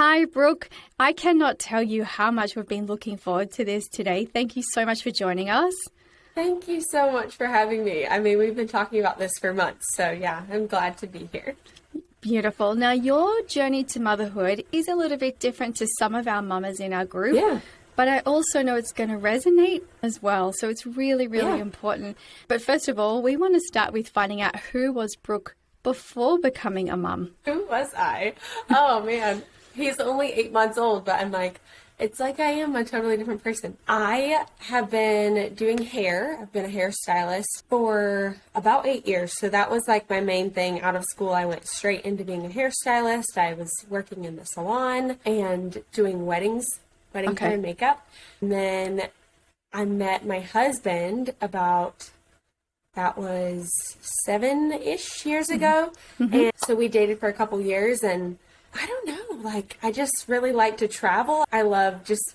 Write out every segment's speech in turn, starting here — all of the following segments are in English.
Hi, Brooke. I cannot tell you how much we've been looking forward to this today. Thank you so much for joining us. Thank you so much for having me. I mean, we've been talking about this for months, so yeah, I'm glad to be here. Beautiful. Now, your journey to motherhood is a little bit different to some of our mamas in our group. Yeah. But I also know it's going to resonate as well. So it's really, really important. But first of all, we want to start with finding out who was Brooke before becoming a mum. Who was I? Oh, man. He's only 8 months old, but I'm like, it's like I am a totally different person. I have been doing hair. I've been a hairstylist for about 8 years. So that was like my main thing. Out of school, I went straight into being a hairstylist. I was working in the salon and doing wedding hair and makeup. And then I met my husband about, that was 7-ish years ago. And so we dated for a couple years, and I don't know, like, I just really like to travel. I love just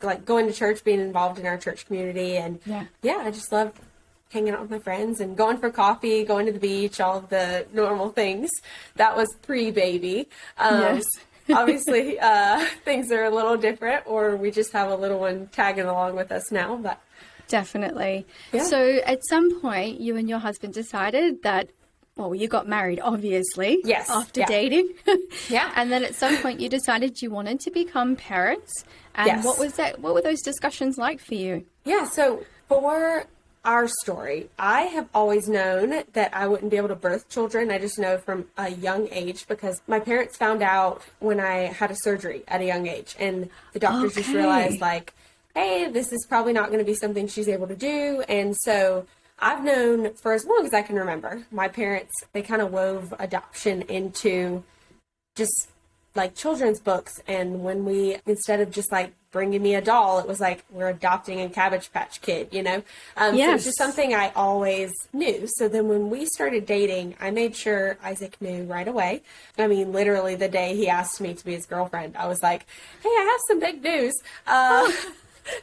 like going to church, being involved in our church community. And I just love hanging out with my friends and going for coffee, going to the beach, all of the normal things. That was pre-baby. Yes. Obviously, things are a little different, or we just have a little one tagging along with us now. But definitely. Yeah. So at some point, you and your husband decided that, well, you got married, obviously. Yes. After dating. Yeah. And then at some point, you decided you wanted to become parents. And Yes. what was that? What were those discussions like for you? Yeah, so for our story, I have always known that I wouldn't be able to birth children. I just know from a young age, because my parents found out when I had a surgery at a young age, and the doctors just realized, like, hey, this is probably not going to be something she's able to do. And so I've known for as long as I can remember, my parents, they kind of wove adoption into just like children's books. And when we, instead of just like bringing me a doll, it was like, we're adopting a Cabbage Patch Kid, you know? So it's just something I always knew. So then when we started dating, I made sure Isaac knew right away. I mean, literally the day he asked me to be his girlfriend, I was like, hey, I have some big news.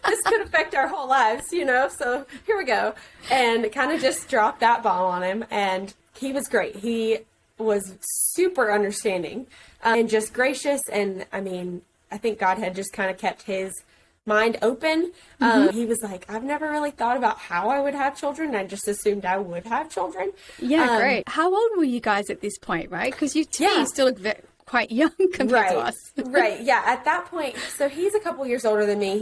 This could affect our whole lives, you know? So here we go. And kind of just dropped that bomb on him. And he was great. He was super understanding and just gracious. And I mean, I think God had just kind of kept his mind open. He was like, I've never really thought about how I would have children. I just assumed I would have children. Yeah, great. How old were you guys at this point, right? Because you still look quite young compared to us. Right. Yeah. At that point, so he's a couple years older than me.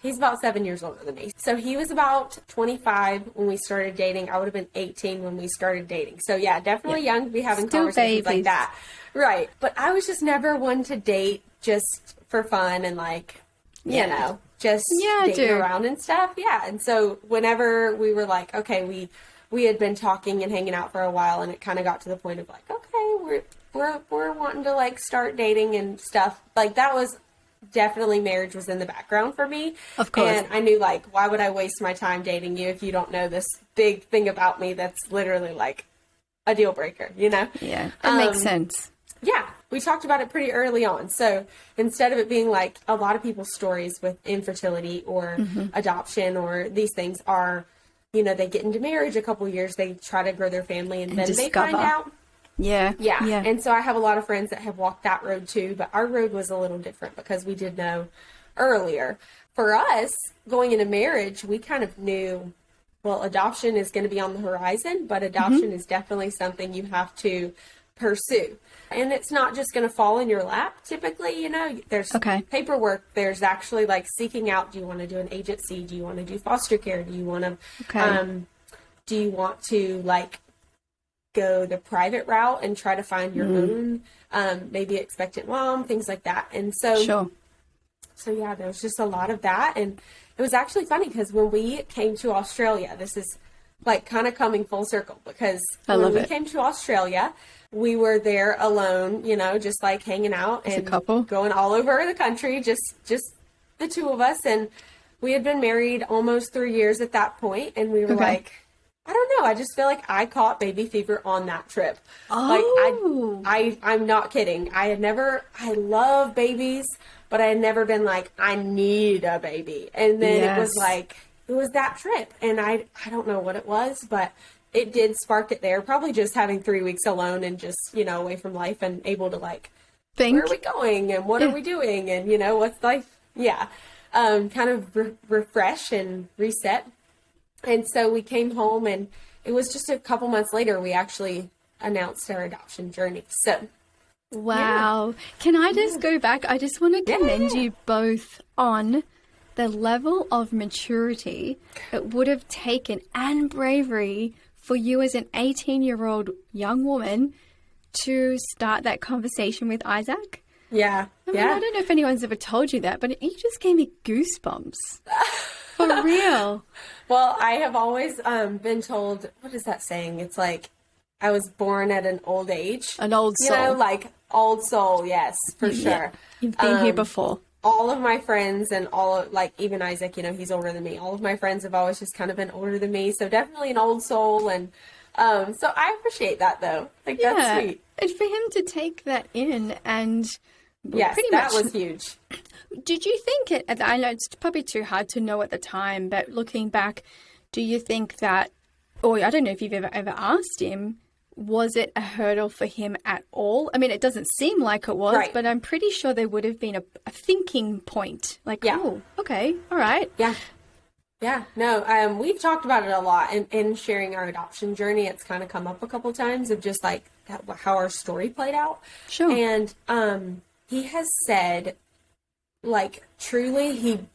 He's about 7 years older than me. So he was about 25 when we started dating. I would have been 18 when we started dating. So yeah, definitely young to be having conversations like that. Right. But I was just never one to date just for fun and like, you know, just dating around and stuff. Yeah. And so whenever we were like, okay, we had been talking and hanging out for a while, and it kind of got to the point of like, okay, we're wanting to like start dating and stuff. Like that was definitely, marriage was in the background for me. Of course. And I knew, like, why would I waste my time dating you if you don't know this big thing about me that's literally like a deal breaker, you know? Yeah, that makes sense. Yeah, we talked about it pretty early on. So instead of it being like a lot of people's stories with infertility or adoption or these things are, you know, they get into marriage a couple years, they try to grow their family, and then they find out. Yeah. And so I have a lot of friends that have walked that road too, but our road was a little different because we did know earlier. For us, going into marriage, we kind of knew, well, adoption is going to be on the horizon, but adoption is definitely something you have to pursue. And it's not just going to fall in your lap, typically, you know, there's paperwork, there's actually like seeking out, do you want to do an agency? Do you want to do foster care? Do you want to, like, go the private route and try to find your own, maybe expectant mom, things like that. And so, yeah, there was just a lot of that. And it was actually funny because when we came to Australia, this is like kind of coming full circle, because when we came to Australia, we were there alone, you know, just like hanging out and going all over the country, just the two of us. And we had been married almost 3 years at that point, and we were like, I don't know, I just feel like I caught baby fever on that trip. Like, I'm not kidding. I love babies, but I had never been like, I need a baby. And then it was like, it was that trip. And I don't know what it was, but it did spark it there. Probably just having 3 weeks alone and just, you know, away from life and able to like think. where are we going and what are we doing and, you know, what's life? Yeah. Kind of refresh and reset. And so we came home, and it was just a couple months later we actually announced our adoption journey. So, wow. Yeah. Can I just go back? I just want to commend you both on the level of maturity it would have taken and bravery for you as an 18-year-old young woman to start that conversation with Isaac. Yeah. I mean, I don't know if anyone's ever told you that, but you just gave me goosebumps. For real. Well, I have always been told, what is that saying? It's like, I was born at an old age. An old soul. You know, like old soul, yes, for sure. You've been here before. All of my friends and even Isaac, you know, he's older than me. All of my friends have always just kind of been older than me. So definitely an old soul. And so I appreciate that, though. Like, that's sweet. And for him to take that in and yes, pretty that much was huge. Did you think I know it's probably too hard to know at the time, but looking back, do you think that, or I don't know if you've ever asked him, was it a hurdle for him at all? I mean, it doesn't seem like it was, but I'm pretty sure there would have been a thinking point. Like, oh, okay, all right. Yeah. Yeah, no, we've talked about it a lot in sharing our adoption journey. It's kind of come up a couple times of just like how our story played out. Sure. And he has said, like, truly,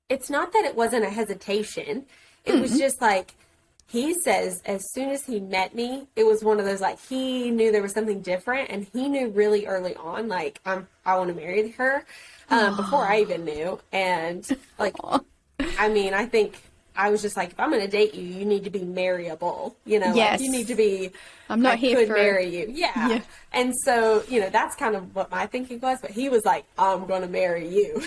it's not that it wasn't a hesitation. It was just like, he says, as soon as he met me, it was one of those, like, he knew there was something different, and he knew really early on, like, I want to marry her, before I even knew. And, like, I mean, I think I was just like, if I'm going to date you, you need to be marryable, you know, like, you need to be, I'm not here could for marry you. Yeah. And so, you know, that's kind of what my thinking was, but he was like, I'm going to marry you.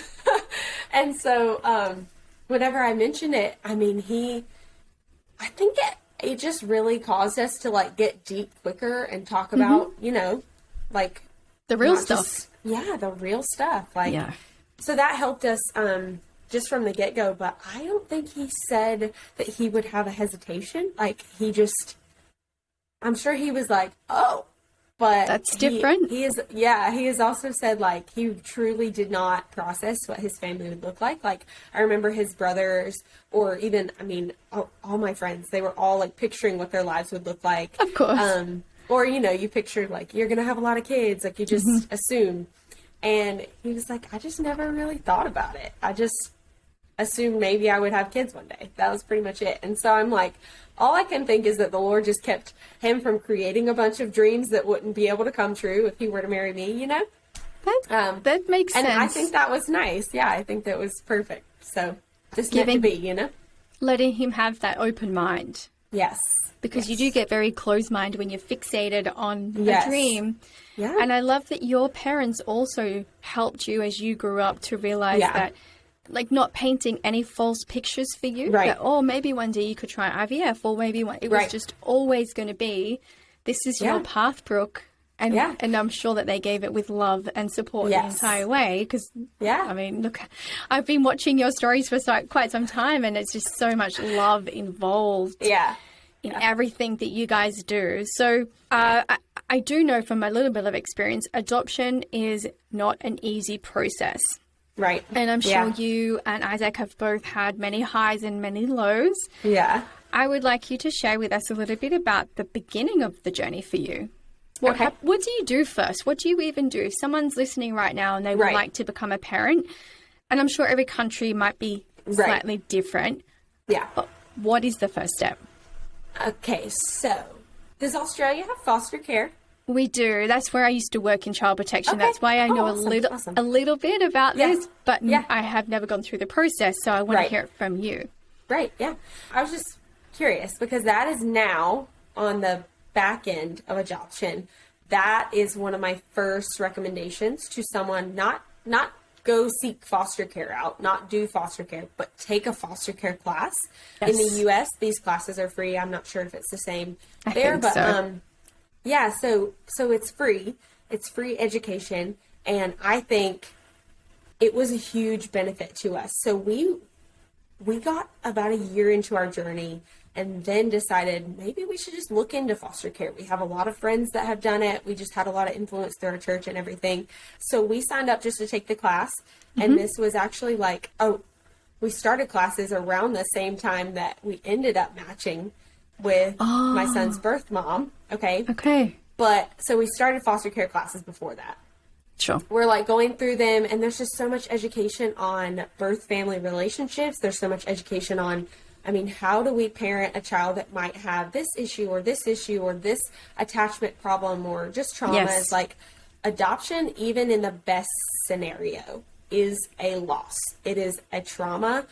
And so, whenever I mentioned it, I mean, I think it just really caused us to, like, get deep quicker and talk about, you know, like, the real stuff. The real stuff. Like, so that helped us, just from the get-go, but I don't think he said that he would have a hesitation. Like, I'm sure he was like, oh, but that's different. He has also said, like, he truly did not process what his family would look like. Like, I remember his brothers, or even, I mean, all my friends, they were all, like, picturing what their lives would look like. Of course. Or, you know, you pictured, like, you're going to have a lot of kids, like, you just assume. And he was like, I just never really thought about it. I just assumed maybe I would have kids one day. That was pretty much it. And so I'm like, all I can think is that the Lord just kept him from creating a bunch of dreams that wouldn't be able to come true if he were to marry me, you know? That makes sense. And I think that was nice. Yeah, I think that was perfect. So just meant to be, you know? Letting him have that open mind. Yes. Because you do get very closed-minded when you're fixated on a dream. Yeah. And I love that your parents also helped you as you grew up to realize that, like, not painting any false pictures for you. Right. That, oh, maybe one day you could try IVF, or maybe it was just always going to be, this is your path, Brooke. And and I'm sure that they gave it with love and support the entire way. Because, I mean, look, I've been watching your stories for quite some time, and it's just so much love involved in everything that you guys do. So I do know from a little bit of experience, adoption is not an easy process. Right. And I'm sure you and Isaac have both had many highs and many lows. Yeah. I would like you to share with us a little bit about the beginning of the journey for you. What do you do first? What do you even do? If someone's listening right now and they would like to become a parent, and I'm sure every country might be slightly different. Yeah. But what is the first step? Okay, so does Australia have foster care? We do. That's where I used to work in child protection. Okay. That's why I know a little bit about this, but I have never gone through the process, so I want to hear it from you. Right, yeah. I was just curious because that is now on the back end of adoption. That is one of my first recommendations to someone, not go seek foster care out, not do foster care, but take a foster care class. Yes. In the U.S., these classes are free. I'm not sure if it's the same there, but so it's free. It's free education, and I think it was a huge benefit to us. So we got about a year into our journey and then decided maybe we should just look into foster care. We have a lot of friends that have done it. We just had a lot of influence through our church and everything. So we signed up just to take the class. And this was actually like, we started classes around the same time that we ended up matching with my son's birth mom. Okay. But so we started foster care classes before that. Sure. We're like going through them, and there's just so much education on birth family relationships. There's so much education on, how do we parent a child that might have this issue or this attachment problem or just traumas? Yes. Like adoption, even in the best scenario, is a loss. It is a trauma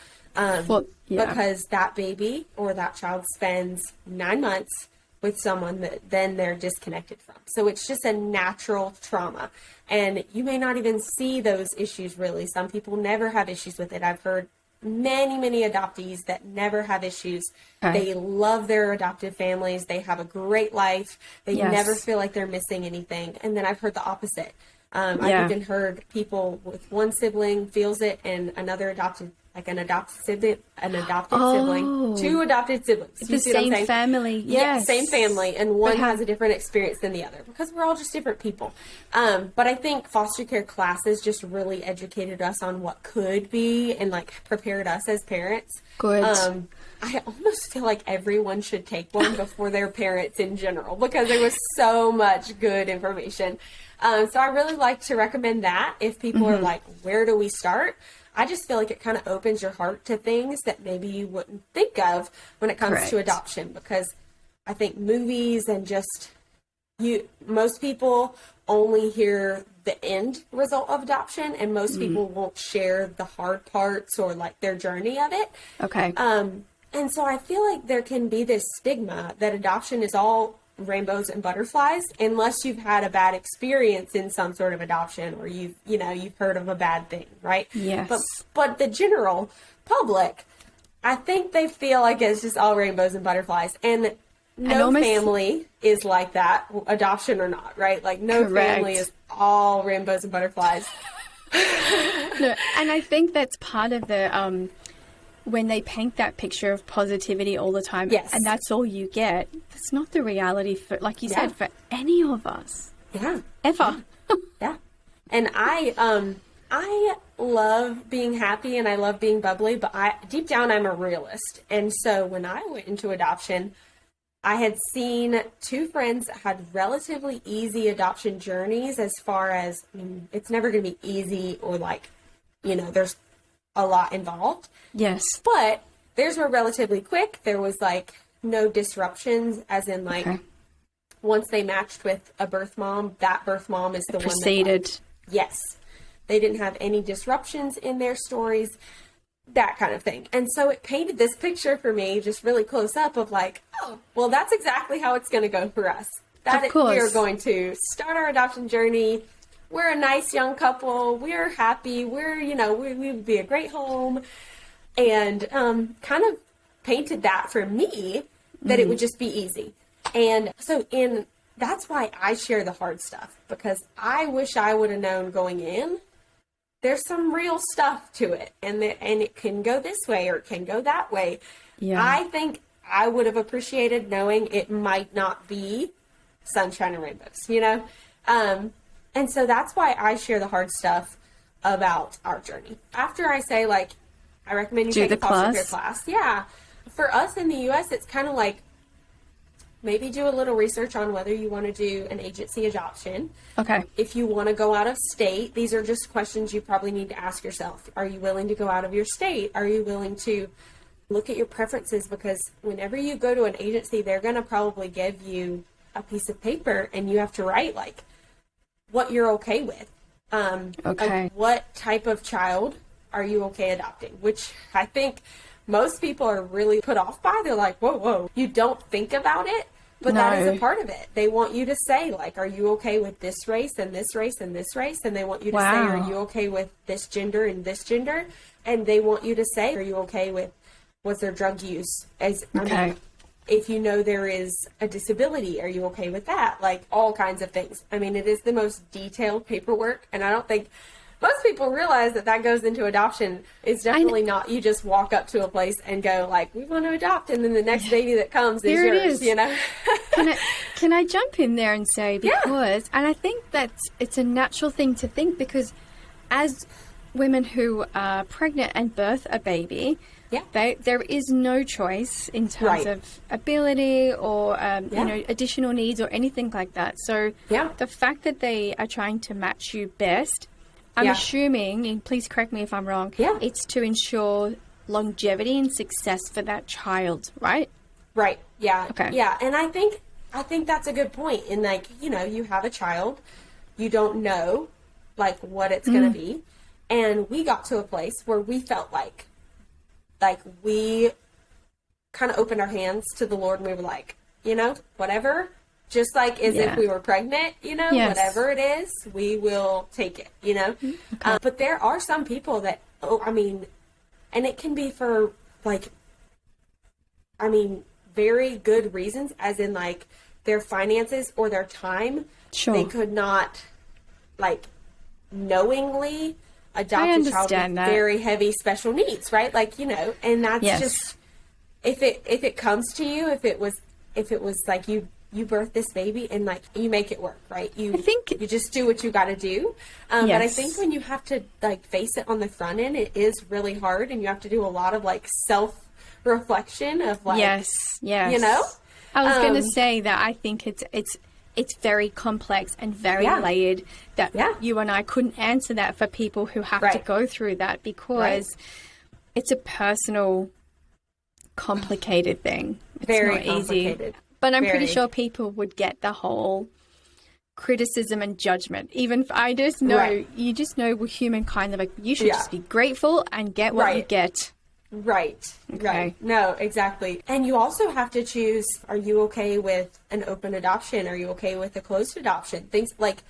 because that baby or that child spends 9 months with someone that then they're disconnected from. So it's just a natural trauma. And you may not even see those issues really. Some people never have issues with it. I've heard many, many adoptees that never have issues. Okay. They love their adoptive families. They have a great life. They never feel like they're missing anything. And then I've heard the opposite. I've even heard people with one sibling feels it and another adopted sibling, two adopted siblings. The same family. Yes. Same family. And one has a different experience than the other because we're all just different people. But I think foster care classes just really educated us on what could be and like prepared us as parents. Good. I almost feel like everyone should take one before their parents in general because there was so much good information. So I really like to recommend that if people are like, where do we start? I just feel like it kind of opens your heart to things that maybe you wouldn't think of when it comes to adoption, because I think movies and most people only hear the end result of adoption, and most people won't share the hard parts or like their journey of it. Okay. And so I feel like there can be this stigma that adoption is all rainbows and butterflies unless you've had a bad experience in some sort of adoption or you've heard of a bad thing, right? Yes. But the general public, I think they feel like it's just all rainbows and butterflies, and family is like that, adoption or not, right? Like no family is all rainbows and butterflies. No, and I think that's part of the when they paint that picture of positivity all the time, and that's all you get, that's not the reality for, like you said, for any of us. Yeah. Ever. Yeah. And I love being happy and I love being bubbly, but deep down I'm a realist. And so when I went into adoption, I had seen two friends that had relatively easy adoption journeys as far as, it's never going to be easy or like, there's a lot involved. Yes. But theirs were relatively quick. There was like no disruptions, as in like once they matched with a birth mom, that birth mom is the one that proceeded. Yes. They didn't have any disruptions in their stories, that kind of thing. And so it painted this picture for me just really close up of like, oh, well, that's exactly how it's going to go for us. That we are going to start our adoption journey. We're a nice young couple. We're happy. We would be a great home. And kind of painted that for me, that it would just be easy. And so that's why I share the hard stuff, because I wish I would have known going in, there's some real stuff to it. And it can go this way or it can go that way. Yeah. I think I would have appreciated knowing it might not be sunshine and rainbows, And so that's why I share the hard stuff about our journey. After I say, like, I recommend you take a foster care class. Yeah. For us in the U.S., it's kind of like maybe do a little research on whether you want to do an agency adoption. Okay. If you want to go out of state, these are just questions you probably need to ask yourself. Are you willing to go out of your state? Are you willing to look at your preferences? Because whenever you go to an agency, they're going to probably give you a piece of paper and you have to write, like, what you're okay with. Like what type of child are you okay adopting? Which I think most people are really put off by. They're like, whoa, you don't think about it, but that is a part of it. They want you to say, like, are you okay with this race and this race and this race? And they want you to say, are you okay with this gender and this gender? And they want you to say, are you okay with what's their drug use? If you know there is a disability, are you okay with that? Like all kinds of things. I mean, it is the most detailed paperwork, and I don't think most people realize that goes into adoption. It's definitely not, you just walk up to a place and go like, we want to adopt. And then the next baby that comes is yours, you know? Can I jump in there and say, because, and I think it's a natural thing to think, because as women who are pregnant and birth a baby, there is no choice in terms of ability or additional needs or anything like that. So the fact that they are trying to match you best, I'm assuming, and please correct me if I'm wrong, it's to ensure longevity and success for that child, right? Right. Yeah. Okay. Yeah. And I think that's a good point. In like, you know, you have a child, you don't know like what it's going to be. And we got to a place where we felt like we kind of opened our hands to the Lord, and we were like, you know, whatever, just like as if we were pregnant, you know, whatever it is, we will take it, you know. Okay. But there are some people that, and it can be for like, very good reasons, as in like their finances or their time. Sure. They could not like knowingly adopt a child with very heavy special needs, right? Like, you know, and that's just, if it comes to you, if it was like you birth this baby and like you make it work, right? You just do what you got to do. But I think when you have to like face it on the front end, it is really hard, and you have to do a lot of like self-reflection of like, you know? I was going to say that I think it's very complex and very layered, that you and I couldn't answer that for people who have to go through that, because it's a personal, complicated thing. It's very not complicated. Easy. But I'm pretty sure people would get the whole criticism and judgment. Even I just know, you just know with humankind, like you should just be grateful and get what you get. Right. Okay. Right. No, exactly. And you also have to choose, are you okay with an open adoption? Are you okay with a closed adoption? Things like,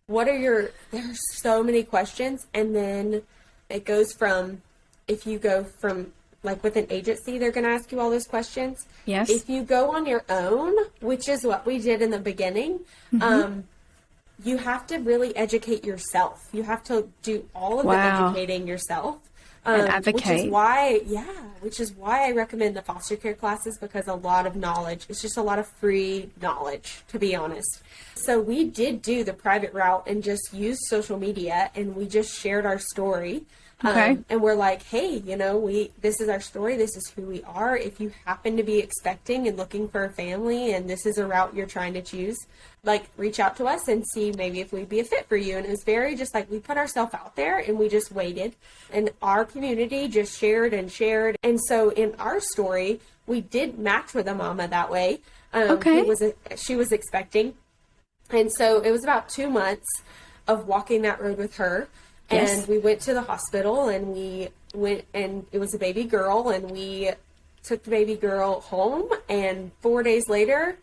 there's so many questions. And then it goes from, if you go from like with an agency, they're going to ask you all those questions. Yes. If you go on your own, which is what we did in the beginning, you have to really educate yourself. You have to do all of the educating yourself. And advocate. Which is why I recommend the foster care classes, because a lot of knowledge, it's just a lot of free knowledge, to be honest. So we did do the private route and just used social media, and we just shared our story. And we're like, hey, you know, this is our story. This is who we are. If you happen to be expecting and looking for a family, and this is a route you're trying to choose, like reach out to us and see maybe if we'd be a fit for you. And it was very just like, we put ourselves out there and we just waited, and our community just shared and shared. And so in our story, we did match with a mama that way. She was expecting. And so it was about 2 months of walking that road with her. And we went to the hospital, and we went, and it was a baby girl, and we took the baby girl home. And 4 days later,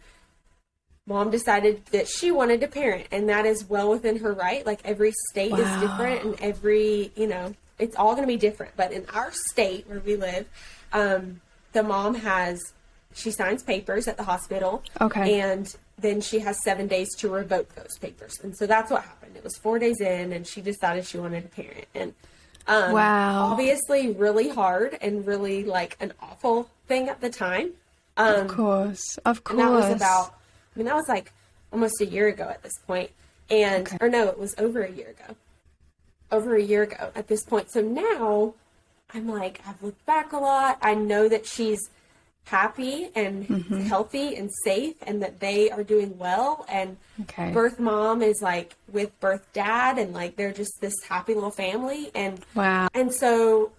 Mom decided that she wanted to parent, and that is well within her right. Like every state is different, and every, you know, it's all going to be different. But in our state where we live, the mom she signs papers at the hospital. Okay. And then she has 7 days to revoke those papers. And so that's what happened. It was 4 days in, and she decided she wanted to parent. And obviously really hard and really like an awful thing at the time. Of course. And that was about, that was like almost a year ago at this point. And, or no, it was over a year ago. Over a year ago at this point. So now I'm like, I've looked back a lot. I know that she's happy and healthy and safe, and that they are doing well, and birth mom is like with birth dad, and like they're just this happy little family. And and so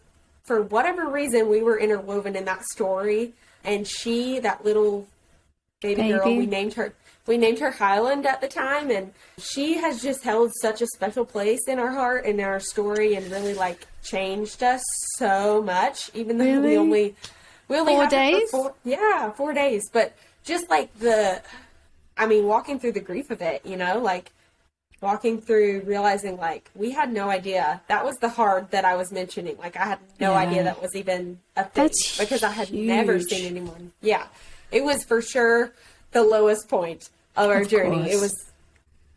for whatever reason, we were interwoven in that story. And that little baby girl, we named her Highland at the time, and she has just held such a special place in our heart and in our story, and really like changed us so much, even though we only 4 days? 4 days. But just like walking through the grief of it, you know, like walking through realizing like we had no idea. That was the hard that I was mentioning. Like I had no idea that was even a thing. That's because I had never seen anyone. Yeah. It was for sure the lowest point of our journey. Course.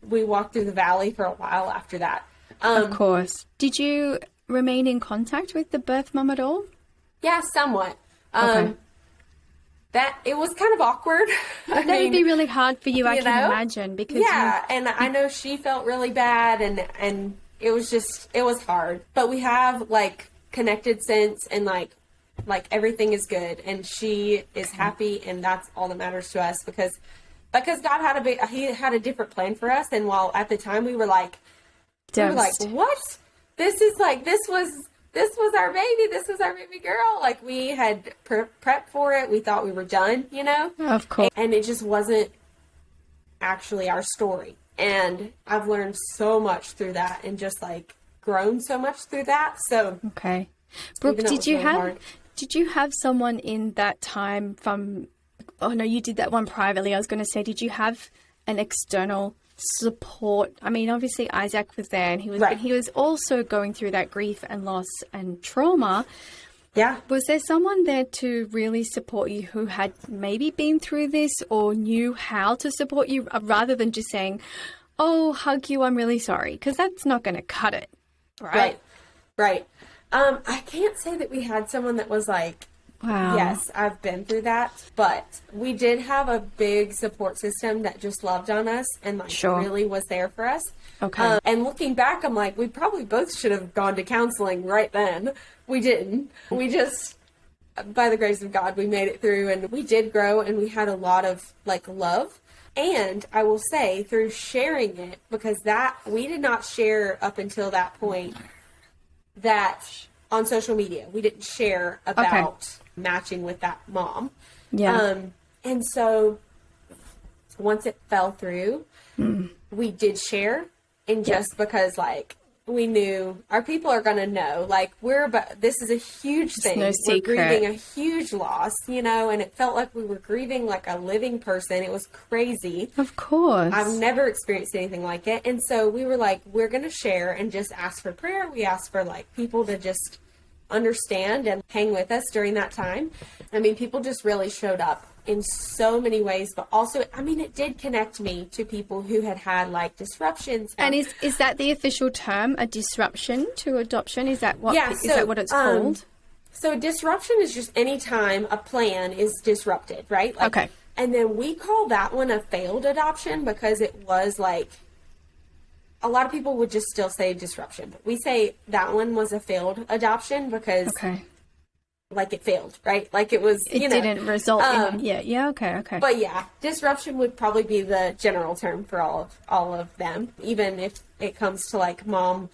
We walked through the valley for a while after that. Of course. Did you remain in contact with the birth mom at all? Yeah, somewhat. Okay. That it was kind of awkward. That would be really hard for you, I can imagine, because and I know she felt really bad, and it was hard. But we have like connected since, and like everything is good, and she is happy, and that's all that matters to us, because God he had a different plan for us, and while at the time we were like, what? This was our baby. This was our baby girl. Like, we had prepped for it. We thought we were done, you know? Of course. And it just wasn't actually our story. And I've learned so much through that, and just like grown so much through that. So, okay. Brooke, did you have someone in that time from, oh no, you did that one privately. I was going to say, did you have an external support? I mean, obviously Isaac was there, and he was also going through that grief and loss and trauma. Yeah. Was there someone there to really support you who had maybe been through this or knew how to support you, rather than just saying, oh, hug you, I'm really sorry? Because that's not going to cut it. Right. I can't say that we had someone that was like, wow, yes, I've been through that, but we did have a big support system that just loved on us and like really was there for us. Okay. And looking back, I'm like, we probably both should have gone to counseling right then. We didn't. We just, by the grace of God, we made it through, and we did grow, and we had a lot of like love. And I will say, through sharing it, because that we did not share up until that point that on social media, we didn't share about matching with that mom. Yeah. And so once it fell through, we did share, and just because like we knew our people are going to know, like this is a huge thing. No secret. We're grieving a huge loss, you know, and it felt like we were grieving like a living person. It was crazy. Of course. I've never experienced anything like it. And so we were like, we're going to share and just ask for prayer. We asked for like people to just understand and hang with us during that time. I mean, people just really showed up in so many ways, but also, I mean, it did connect me to people who had like disruptions. And is that the official term, a disruption to adoption? Is that what is that what it's called? So disruption is just any time a plan is disrupted, right? Like, okay. And then we call that one a failed adoption, because it was like, a lot of people would just still say disruption, but we say that one was a failed adoption because like it failed, right? Like it was, it didn't result in, okay. But yeah, disruption would probably be the general term for all of them. Even if it comes to like mom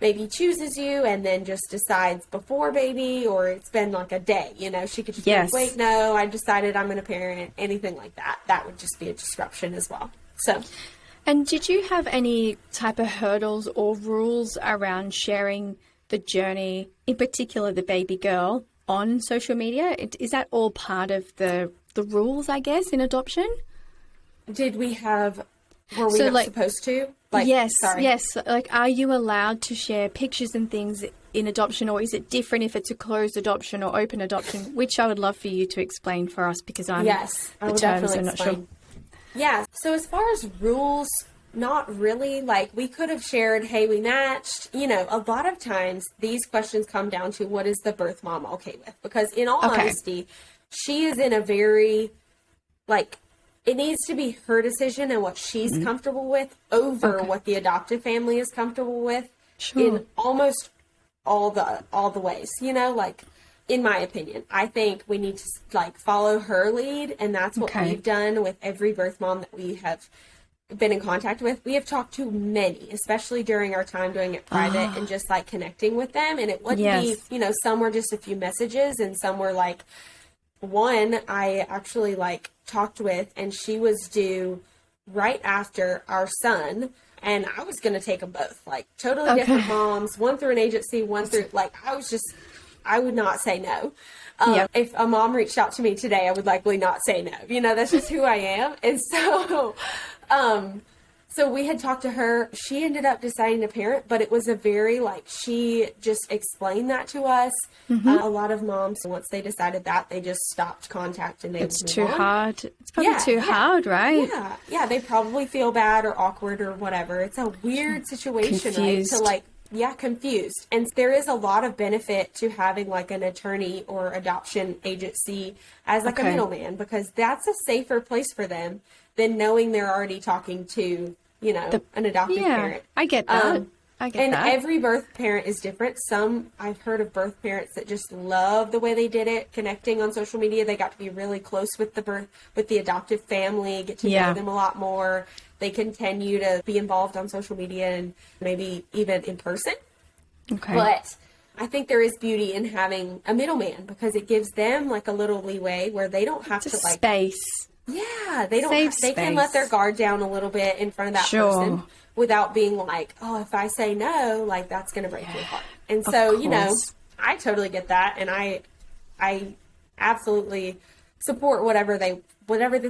maybe chooses you and then just decides before baby, or it's been like a day, you know, she could just be like, wait, no, I decided I'm going to parent, anything like that. That would just be a disruption as well. So. And did you have any type of hurdles or rules around sharing the journey, in particular the baby girl, on social media? Is that all part of the rules, I guess, in adoption? Were we not supposed to? Yes. Like, are you allowed to share pictures and things in adoption, or is it different if it's a closed adoption or open adoption? Which I would love for you to explain for us, because I'm the terms I'm not sure. Yeah. So as far as rules, not really. Like, we could have shared, hey, we matched. You know, a lot of times these questions come down to, what is the birth mom okay with? Because in all honesty, she is in a very, like, it needs to be her decision and what she's comfortable with over what the adoptive family is comfortable with in almost all the ways, you know, like, in my opinion, I think we need to like follow her lead, and that's what we've done with every birth mom that we have been in contact with. We have talked to many, especially during our time doing it private and just like connecting with them. And it wouldn't be, you know, some were just a few messages, and some were like, one I actually like talked with, and she was due right after our son. And I was going to take them both, like totally different moms, one through an agency, one through like, I would not say no. If a mom reached out to me today, I would likely not say no. You know, that's just who I am. And so, So we had talked to her. She ended up deciding to parent, but it was a very, like, she just explained that to us. A lot of moms, once they decided that, they just stopped contact and they It's too hard. It's probably too hard, right? Yeah, they probably feel bad or awkward or whatever. It's a weird situation, confused. Right? To, like, confused. And there is a lot of benefit to having, like, an attorney or adoption agency as, like, a middleman, because that's a safer place for them than knowing they're already talking to, you know, an adoptive parent. I get that. And every birth parent is different. Some, I've heard of birth parents that just love the way they did it, connecting on social media. They got to be really close with the adoptive family, get to know them a lot more. They continue to be involved on social media and maybe even in person. Okay. But I think there is beauty in having a middleman, because it gives them, like, a little leeway where they don't have to, like, space. Yeah, they can let their guard down a little bit in front of that person without being like, oh, if I say no, like, that's going to break your heart. And so, you know, I totally get that. And I absolutely support whatever they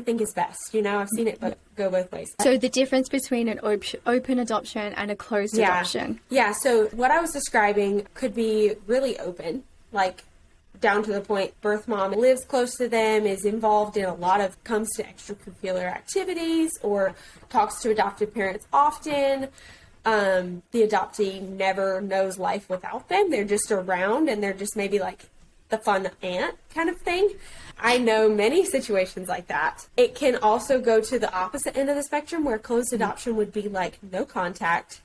think is best. You know, I've seen it go both ways. So the difference between an open adoption and a closed adoption. Yeah. So what I was describing could be really open, like, down to the point birth mom lives close to them, is involved in a lot of, comes to extracurricular activities, or talks to adoptive parents often. The adoptee never knows life without them. They're just around, and they're just maybe like the fun aunt kind of thing. I know many situations like that. It can also go to the opposite end of the spectrum, where closed adoption would be like no contact,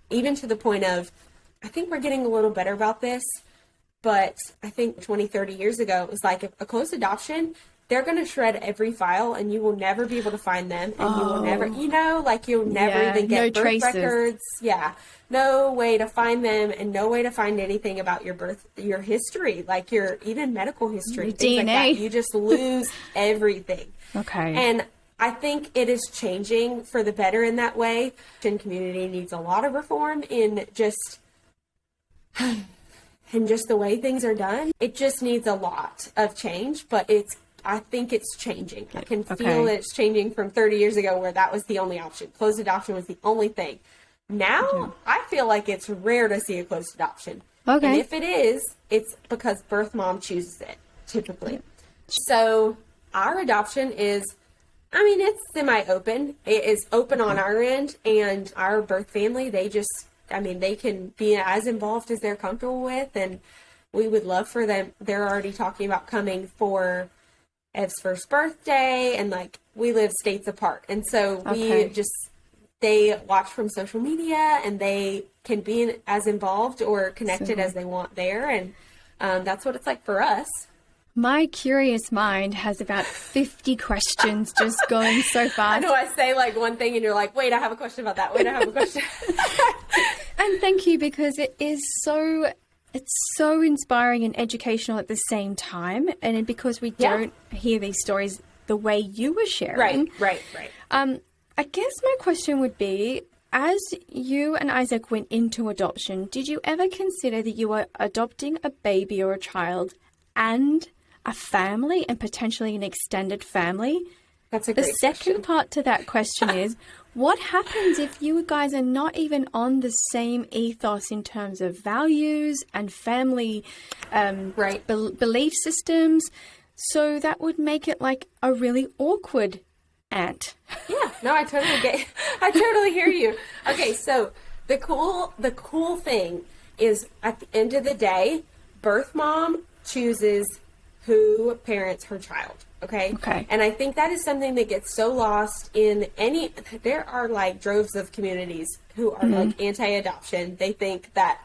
even to the point of, I think we're getting a little better about this, but I think 20, 30 years ago, it was like a closed adoption, they're going to shred every file and you will never be able to find them. And you will never, you know, like, you'll never even get birth traces. Records. Yeah. No way to find them, and no way to find anything about your birth, your history, like your even medical history. Your DNA. Like that. You just lose everything. Okay. And I think it is changing for the better in that way. The community needs a lot of reform in just... and just the way things are done. It just needs a lot of change, but I think it's changing. I can feel that it's changing from 30 years ago, where that was the only option. Closed adoption was the only thing. Now, I feel like it's rare to see a closed adoption. Okay. And if it is, it's because birth mom chooses it, typically. So our adoption is, I mean, it's semi-open. It is open on our end, and our birth family, they can be as involved as they're comfortable with, and we would love for them. They're already talking about coming for Ev's first birthday, and, like, we live states apart. And so they watch from social media, and they can be as involved or connected as they want there. And that's what it's like for us. My curious mind has about 50 questions just going so fast. I know I say, like, one thing and you're like, wait, I have a question about that. Wait, I have a question. And thank you, because it's so inspiring and educational at the same time. And because we don't hear these stories the way you were sharing. Right. I guess my question would be, as you and Isaac went into adoption, did you ever consider that you were adopting a baby or a child and a family, and potentially an extended family? That's a great question. The second part to that question is, what happens if you guys are not even on the same ethos in terms of values and family belief systems? So that would make it like a really awkward aunt. Yeah, no, I totally hear you. Okay, so the cool thing is, at the end of the day, birth mom chooses who parents her child. Okay. And I think that is something that gets so lost in there are, like, droves of communities who are like anti-adoption. They think that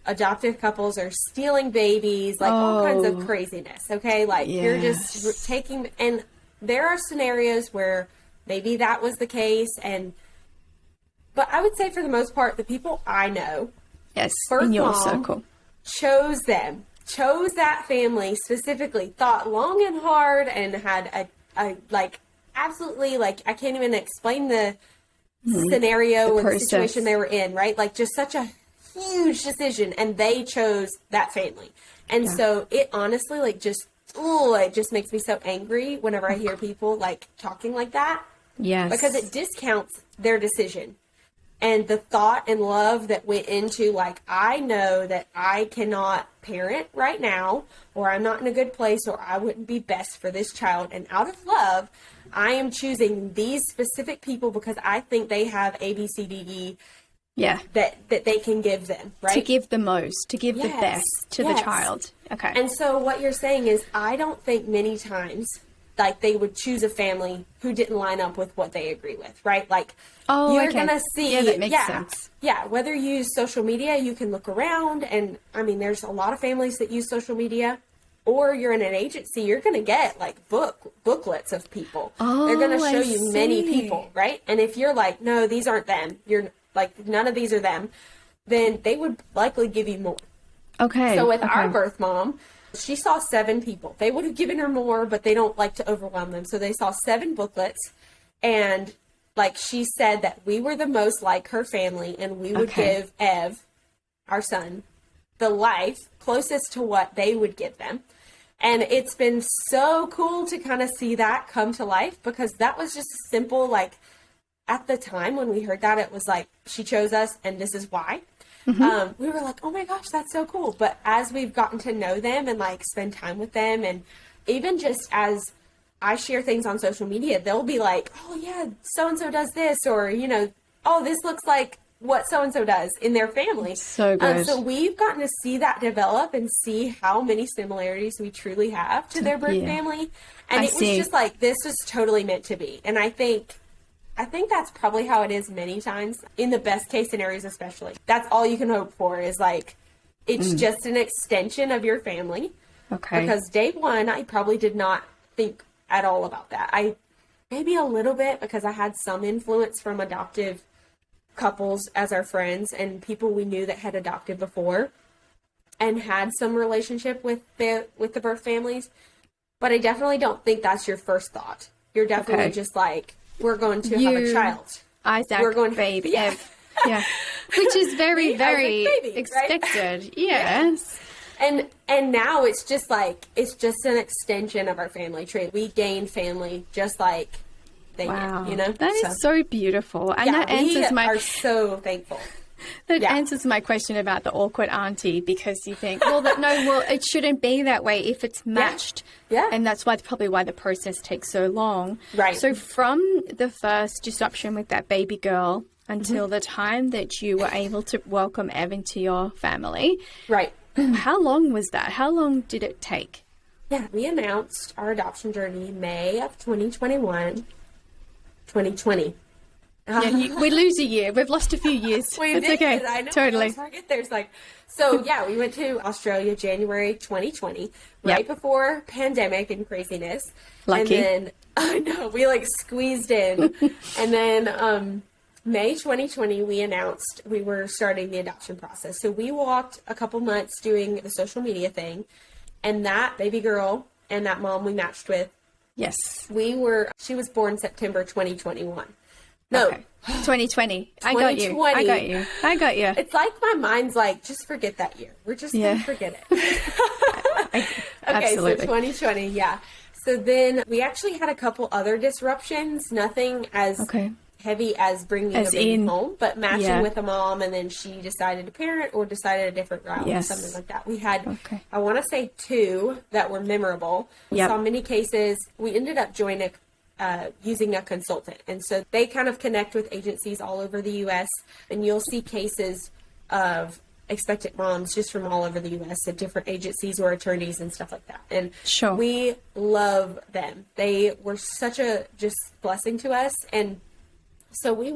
adoptive couples are stealing babies, like all kinds of craziness. Okay. Like, you're just taking, and there are scenarios where maybe that was the case. But I would say, for the most part, the people I know, in your circle, chose that family specifically, thought long and hard, and had a like, absolutely, like, I can't even explain the scenario or the situation they were in, right? Like, just such a huge decision, and they chose that family. And so it honestly, like, it just makes me so angry whenever I hear people, like, talking like that. Yes. Because it discounts their decision. And the thought and love that went into, like, I know that I cannot parent right now, or I'm not in a good place, or I wouldn't be best for this child. And out of love, I am choosing these specific people because I think they have A, B, C, D, E. Yeah. That they can give them, right? To give the most, to give the best to the child. Okay. And so what you're saying is, I don't think many times, like, they would choose a family who didn't line up with what they agree with, right? Like, you're going to see. Yeah, that makes sense. Yeah, whether you use social media, you can look around, and, I mean, there's a lot of families that use social media, or you're in an agency, you're going to get, like, booklets of people. They're going to show you many people, right? And if you're like, no, these aren't them, you're like, none of these are them, then they would likely give you more. Okay. So with our birth mom, she saw 7 people. They would have given her more, but they don't like to overwhelm them. So they saw 7 booklets, and, like, she said that we were the most like her family, and we would give Ev, our son, the life closest to what they would give them. And it's been so cool to kind of see that come to life, because that was just a simple, like, at the time when we heard that, it was like, she chose us and this is why. Mm-hmm. We were like, oh my gosh, that's so cool. But as we've gotten to know them and, like, spend time with them, and even just as I share things on social media, they'll be like, oh yeah, so-and-so does this, or, you know, oh, this looks like what so-and-so does in their family. So good. So we've gotten to see that develop and see how many similarities we truly have to their birth family. And it was just like, this was totally meant to be. And I think that's probably how it is many times, in the best case scenarios especially. That's all you can hope for, is, like, it's just an extension of your family. Okay. Because day one, I probably did not think at all about that. Maybe a little bit, because I had some influence from adoptive couples as our friends, and people we knew that had adopted before and had some relationship with the birth families. But I definitely don't think that's your first thought. You're definitely just like, we're going to have a child. Isaac, we're going babe, Ev. Yeah. Which is very, very Isaac, baby, expected. Right? Yes. Yeah. And now it's just like, it's just an extension of our family tree. We gain family just like they did, you know? That is so beautiful. And that answers we are so thankful. That answers my question about the awkward auntie, because you think, it shouldn't be that way if it's matched. Yeah. And that's probably why the process takes so long. Right. So from the first disruption with that baby girl until the time that you were able to welcome Ev into your family. Right. How long was that? How long did it take? Yeah, we announced our adoption journey May of 2021, 2020. Yeah, we lose a year. We've lost a few years. It's okay. I know. Totally. We went to Australia January 2020, right before pandemic and craziness. Lucky. And then, I know, we, like, squeezed in. And then May 2020, we announced we were starting the adoption process. So we walked a couple months doing the social media thing. And that baby girl and that mom we matched with. Yes. She was born September 2021. No. Okay. 2020. I got you. It's like my mind's like, just forget that year. We're just going to forget it. Absolutely. So 2020, yeah. So then we actually had a couple other disruptions. Nothing as heavy as bringing a baby home, but matching with a mom, and then she decided to parent or decided a different route, something like that. We had, I want to say, 2 that were memorable. We saw many cases. We ended up using a consultant. And so they kind of connect with agencies all over the U.S. and you'll see cases of expectant moms just from all over the U.S. at different agencies or attorneys and stuff like that. And we love them. They were such a just blessing to us. And so we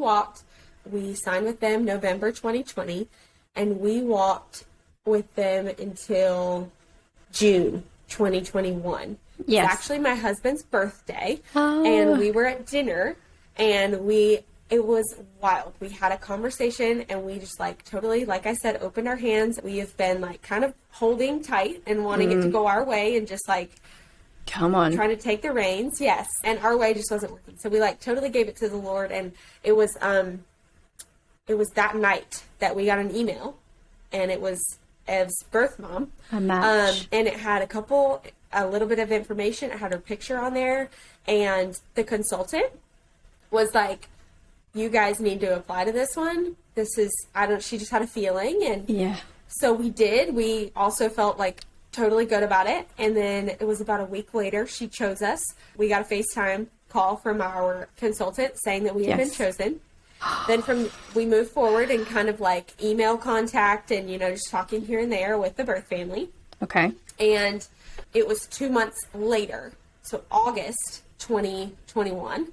signed with them November 2020, and we walked with them until June 2021. Yes. It's actually my husband's birthday, and we were at dinner, and it was wild. We had a conversation, and we just, like, totally, like I said, opened our hands. We have been, like, kind of holding tight and wanting it to go our way, and just, like, come on, trying to take the reins. Yes. And our way just wasn't working. So we, like, totally gave it to the Lord, and it was that night that we got an email, and it was Ev's birth mom. A match. And it had a little bit of information. It had her picture on there, and the consultant was like, you guys need to apply to this one. She just had a feeling. And so we did. We also felt like totally good about it. And then it was about a week later, she chose us. We got a FaceTime call from our consultant saying that we had been chosen. Then we moved forward and kind of like email contact and, just talking here and there with the birth family. Okay. And it was 2 months later, so August 2021,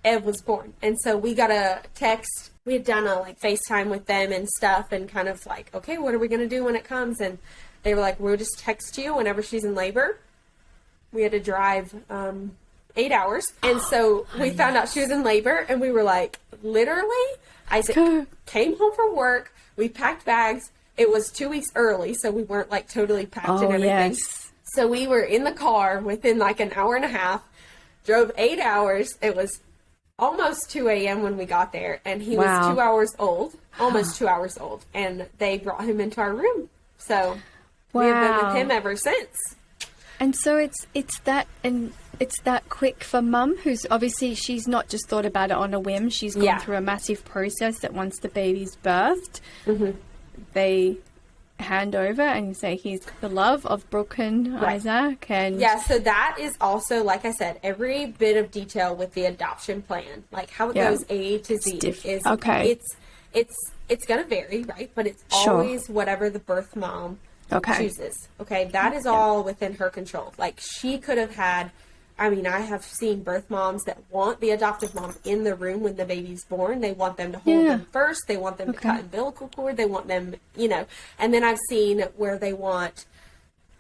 Ev was born. And so we got a text. We had done a like FaceTime with them and stuff and kind of like, okay, what are we going to do when it comes? And they were like, we'll just text you whenever she's in labor. We had to drive 8 hours. And so we found out she was in labor and we were like, literally, Isaac came home from work. We packed bags. It was 2 weeks early, so we weren't like totally packed and everything. Yes. So we were in the car within like an hour and a half, drove 8 hours. It was almost 2 a.m. when we got there, and he was 2 hours old, almost 2 hours old, and they brought him into our room. So we have been with him ever since. And so it's that quick for Mum, who's obviously, she's not just thought about it on a whim. She's gone through a massive process that once the baby's birthed, they hand over and say, he's the love of Brooke and Isaac. And so that is also, like I said, every bit of detail with the adoption plan, like how it goes A to Z is it's going to vary, right? But it's always whatever the birth mom chooses. Okay. That is all within her control. Like she could have had, I have seen birth moms that want the adoptive mom in the room when the baby's born. They want them to hold them first. They want them to cut umbilical cord. They want them, and then I've seen where they want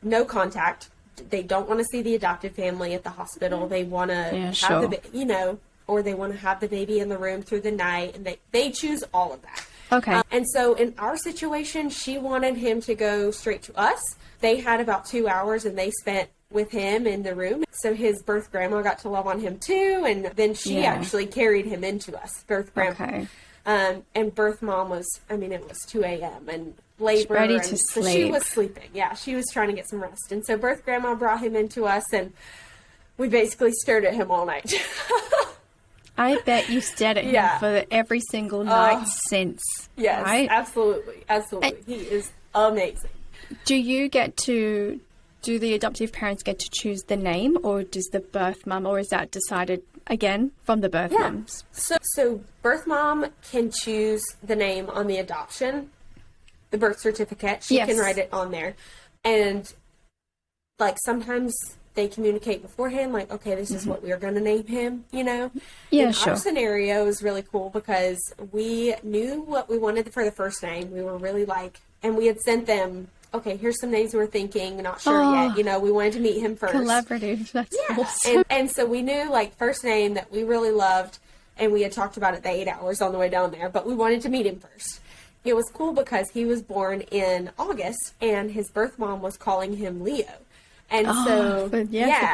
no contact. They don't want to see the adoptive family at the hospital. They want to have or they want to have the baby in the room through the night, and they choose all of that. Okay. And so in our situation, she wanted him to go straight to us. They had about 2 hours and they spent with him in the room. So his birth grandma got to love on him too. And then she actually carried him into us, birth grandma. Okay. And birth mom was, it was 2 a.m. and labor. Ready to sleep. So she was sleeping. Yeah, she was trying to get some rest. And so birth grandma brought him into us and we basically stared at him all night. I bet you stared at him for every single night since. Yes, right? Absolutely. He is amazing. Do the adoptive parents get to choose the name, or does the birth mom, or is that decided again from the birth moms? So birth mom can choose the name on the adoption, the birth certificate. She can write it on there. And like sometimes they communicate beforehand, like, okay, this is what we're going to name him, Yeah, sure. Our scenario is really cool because we knew what we wanted for the first name. We were really and we had sent them, okay, here's some names we're thinking, not sure yet. We wanted to meet him first. Collaborative. That's awesome. And so we knew first name that we really loved, and we had talked about it the 8 hours on the way down there, but we wanted to meet him first. It was cool because he was born in August and his birth mom was calling him Leo. And of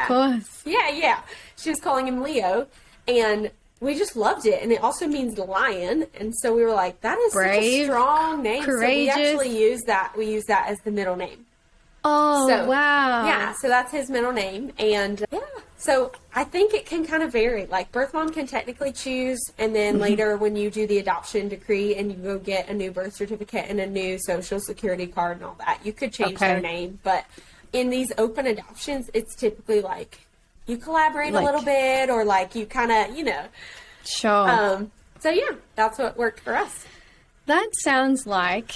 course. Yeah. She was calling him Leo, and we just loved it. And it also means lion. And so we were like, that is brave, such a strong name. courageous. So we actually use that. We use that as the middle name. Oh, wow. Yeah. So that's his middle name. And so I think it can kind of vary. Like birth mom can technically choose. And then later when you do the adoption decree and you go get a new birth certificate and a new social security card and all that, you could change their name. But in these open adoptions, it's typically you collaborate a little bit, or you kind of, Sure. So that's what worked for us. That sounds like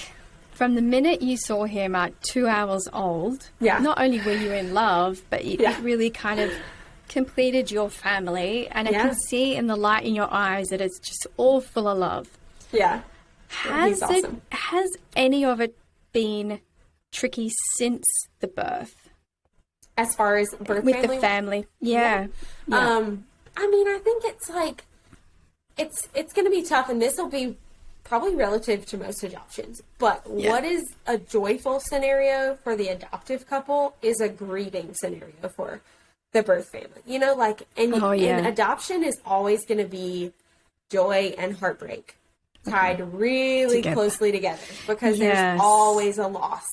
from the minute you saw him at 2 hours old, not only were you in love, but it really kind of completed your family. And I can see in the light in your eyes that it's just all full of love. Yeah. Has any of it been tricky since the birth? As far as birth with family? The family, yeah. I think it's it's going to be tough, and this will be probably relative to most adoptions. But what is a joyful scenario for the adoptive couple is a grieving scenario for the birth family. And adoption is always going to be joy and heartbreak tied really closely together because there's always a loss.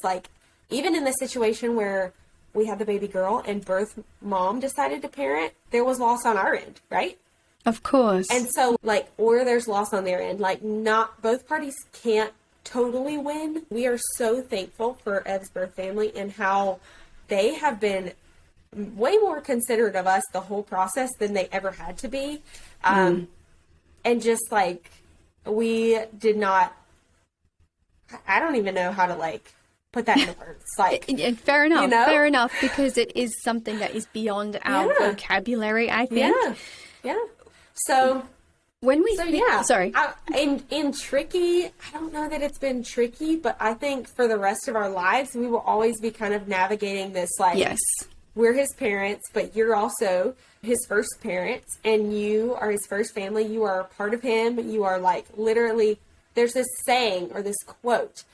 Even in the situation where we had the baby girl and birth mom decided to parent, there was loss on our end, right? Of course. And so, like, or there's loss on their end. Like, not both parties can't totally win. We are so thankful for Ev's birth family and how they have been way more considerate of us the whole process than they ever had to be. And just, like, we did not, I don't even know how to, like, put that into words. Like, fair enough. You know? Fair enough, because it is something that is beyond our vocabulary, I think. Yeah. So when we sorry. In tricky, I don't know that it's been tricky, but I think for the rest of our lives, we will always be kind of navigating this, like, yes, we're his parents, but you're also his first parents, and you are his first family. You are a part of him. You are, like, literally, there's this saying or this quote,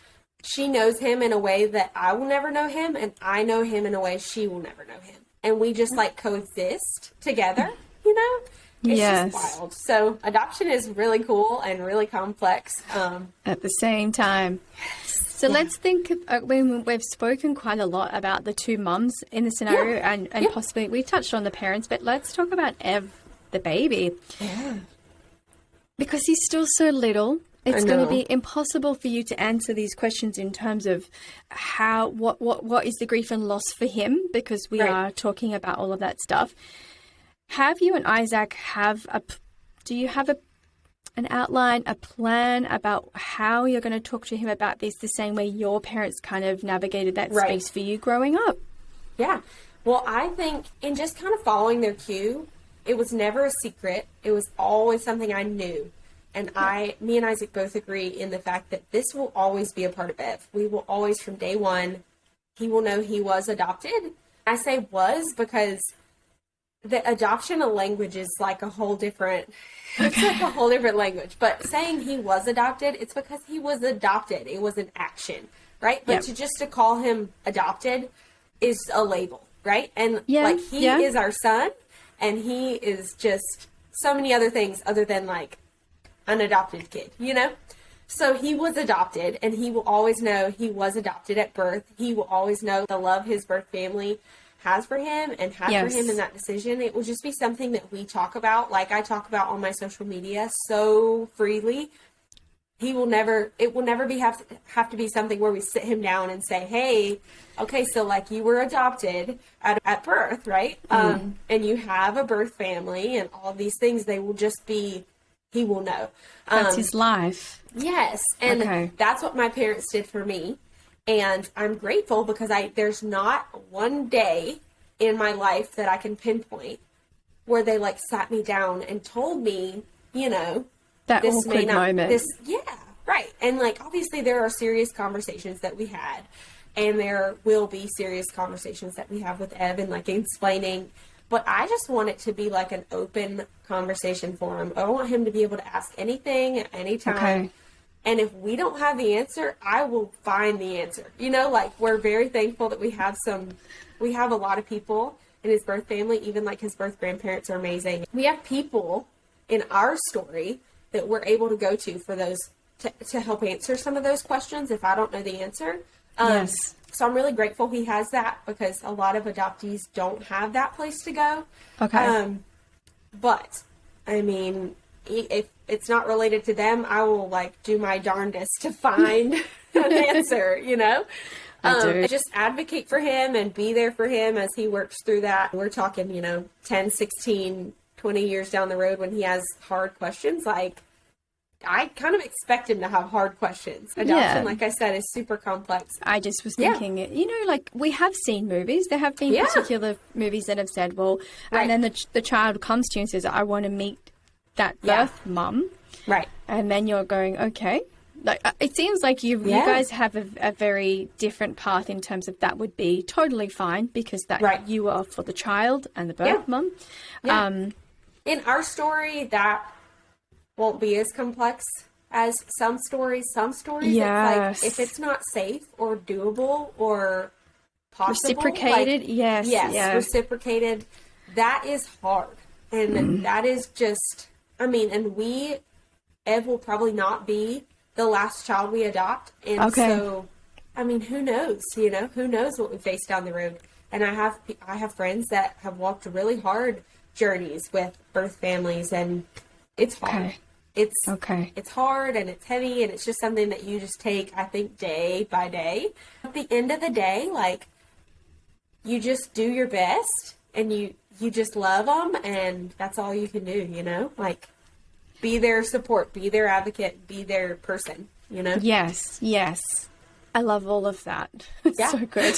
she knows him in a way that I will never know him, and I know him in a way she will never know him. And we just, like, coexist together, you know? It's just wild. So adoption is really cool and really complex. At the same time. So let's think, we've spoken quite a lot about the two mums in the scenario and possibly, we touched on the parents, but let's talk about Ev, the baby. Yeah. Because he's still so little. It's going to be impossible for you to answer these questions in terms of what is the grief and loss for him, because we are talking about all of that stuff. Have you and Isaac do you have an outline, a plan about how you're going to talk to him about this the same way your parents kind of navigated that space for you growing up? Yeah. Well, I think in just kind of following their cue, it was never a secret. It was always something I knew. And me and Isaac both agree in the fact that this will always be a part of Ev. We will always, from day one, he will know he was adopted. I say was because the adoption of language is like a whole different, it's like a whole different language. But saying he was adopted, it's because he was adopted. It was an action, right? But to call him adopted is a label, right? And like he is our son, and he is just so many other things other than like an adopted kid, you know? So he was adopted, and he will always know he was adopted at birth. He will always know the love his birth family has for him and had for him in that decision. It will just be something that we talk about, like I talk about on my social media so freely. It will never have to be something where we sit him down and say, hey, okay, so like you were adopted at birth, right? And you have a birth family and all these things. They will just be, he will know. That's his life. Yes. And that's what my parents did for me. And I'm grateful because there's not one day in my life that I can pinpoint where they like sat me down and told me, you know, that this awkward moment. Right. And like, obviously there are serious conversations that we had, and there will be serious conversations that we have with Ev and like explaining, but I just want it to be like an open conversation for him. I want him to be able to ask anything at any time. Okay. And if we don't have the answer, I will find the answer. You know, like we're very thankful that we have a lot of people in his birth family, even like his birth grandparents are amazing. We have people in our story that we're able to go to for those, to help answer some of those questions if I don't know the answer. Yes. So I'm really grateful he has that, because a lot of adoptees don't have that place to go. Okay. But, I mean, if it's not related to them, I will like do my darndest to find an answer, you know? Just advocate for him and be there for him as he works through that. We're talking, you know, 10, 16, 20 years down the road when he has hard questions. Like, I kind of expect him to have hard questions. Adoption, like I said, is super complex. I just was thinking, you know, like we have seen movies. There have been particular movies that have said, well, and then the child comes to you and says, I want to meet that birth mum. Right. And then you're going, okay. Like, it seems like you guys have a very different path in terms of that would be totally fine, because that you are for the child and the birth mum. Yeah. In our story, that won't be as complex as some stories. It's like, if it's not safe or doable or possible. Reciprocated, like, reciprocated, that is hard. And that is just, I mean, and Ev will probably not be the last child we adopt. And so, I mean, who knows, you know, who knows what we face down the road. And I have friends that have walked really hard journeys with birth families, and it's hard. Okay. It's hard and it's heavy, and it's just something that you just take, I think, day by day. At the end of the day, like, you just do your best, and you just love them, and that's all you can do, you know? Like, be their support, be their advocate, be their person, you know? Yes. I love all of that. It's so good.